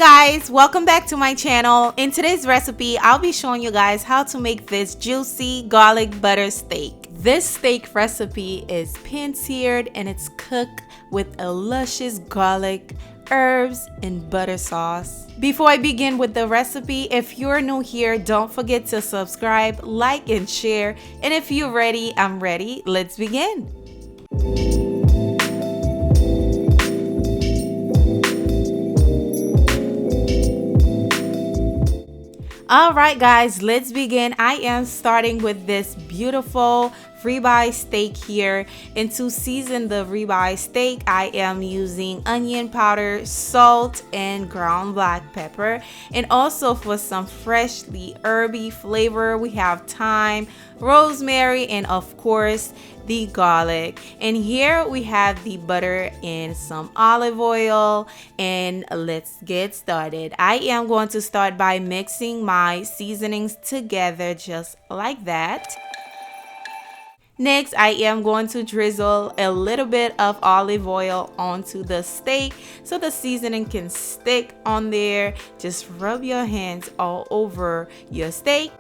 guys, welcome back to my channel. In today's recipe, I'll be showing you guys how to make this juicy garlic butter steak. This steak recipe is pan seared and it's cooked with a luscious garlic, herbs, and butter sauce. Before I begin with the recipe, if you're new here, don't forget to subscribe, like, and share. And if you're ready, I'm ready. Let's begin. All right, guys, let's begin. I am starting with this beautiful ribeye steak here. And to season the ribeye steak, I am using onion powder, salt, and ground black pepper. And also for some freshly herby flavor, we have thyme, rosemary, and of course the garlic. And here we have the butter and some olive oil, and let's get started. I am going to start by mixing my seasonings together just like that. Next, I am going to drizzle a little bit of olive oil onto the steak so the seasoning can stick on there. Just rub your hands all over your steak.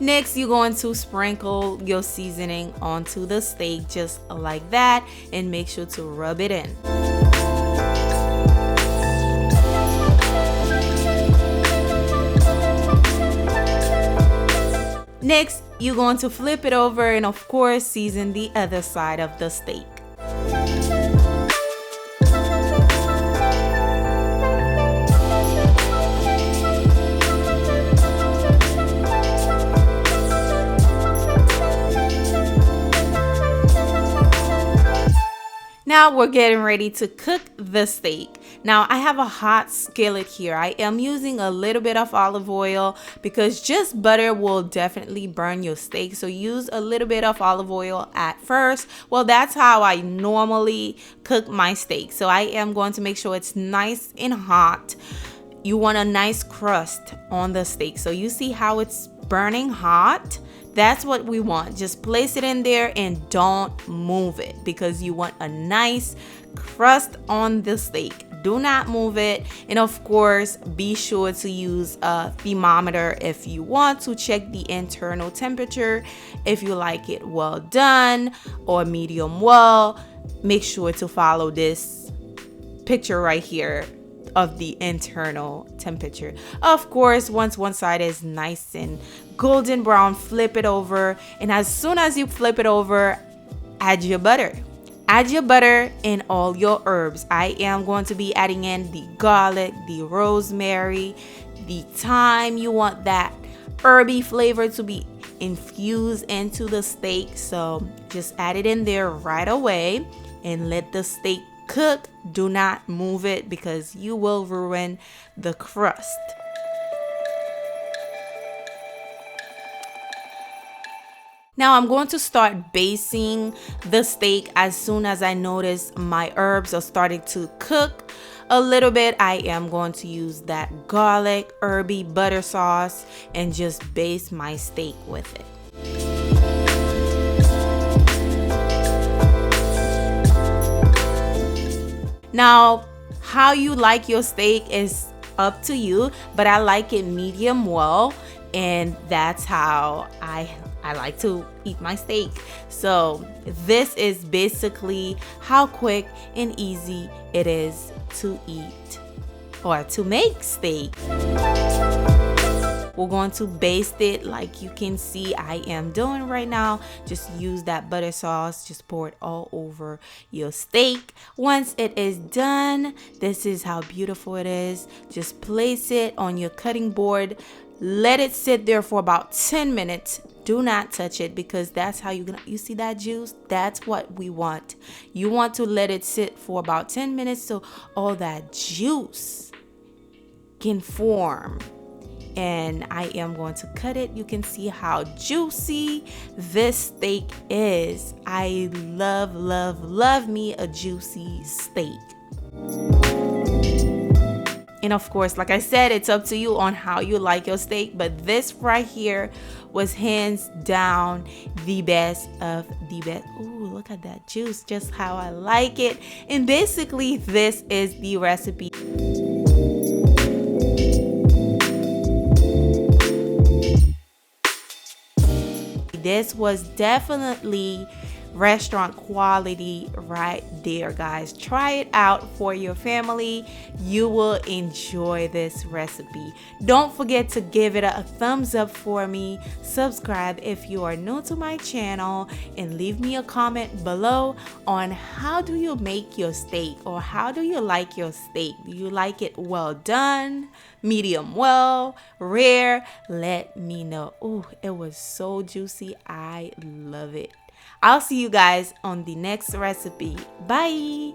Next, you're going to sprinkle your seasoning onto the steak just like that and make sure to rub it in. Next, you're going to flip it over and of course season the other side of the steak. Now we're getting ready to cook the steak. Now I have a hot skillet here. I am using a little bit of olive oil because just butter will definitely burn your steak. So use a little bit of olive oil at first. Well, that's how I normally cook my steak. So I am going to make sure it's nice and hot. You want a nice crust on the steak. So you see how it's burning hot? That's what we want. Just place it in there and don't move it because you want a nice crust on the steak. Do not move it. And of course, be sure to use a thermometer if you want to check the internal temperature. If you like it well done or medium well, make sure to follow this picture right here of the internal temperature. Of course, once one side is nice and golden brown, flip it over, and as soon as you flip it over, add your butter. Add your butter and all your herbs. I am going to be adding in the garlic, the rosemary, the thyme. You want that herby flavor to be infused into the steak, so just add it in there right away and let the steak cook. Do not move it because you will ruin the crust. Now I'm going to start basting the steak as soon as I notice my herbs are starting to cook a little bit. I am going to use that garlic, herby butter sauce and just baste my steak with it. Now, how you like your steak is up to you, but I like it medium well, and that's how I like to eat my steak. So this is basically how quick and easy it is to eat or to make steak. We're going to baste it like you can see I am doing right now. Just use that butter sauce. Just pour it all over your steak. Once it is done, this is how beautiful it is. Just place it on your cutting board. Let it sit there for about 10 minutes. Do not touch it because that's how you see that juice? That's what we want. You want to let it sit for about 10 minutes so all that juice can form. And I am going to cut it. You can see how juicy this steak is. I love, love, love me a juicy steak. And of course, like I said, it's up to you on how you like your steak, but this right here was hands down the best of the best. Ooh, look at that juice, just how I like it. And basically this is the recipe. This was definitely restaurant quality right there, guys. Try it out for your family. You will enjoy this recipe. Don't forget to give it a thumbs up for me. Subscribe if you are new to my channel, and leave me a comment below on how do you make your steak, or how do you like your steak. Do you like it well done, medium well, rare? Let me know. Oh, it was so juicy. I love it. I'll see you guys on the next recipe. Bye.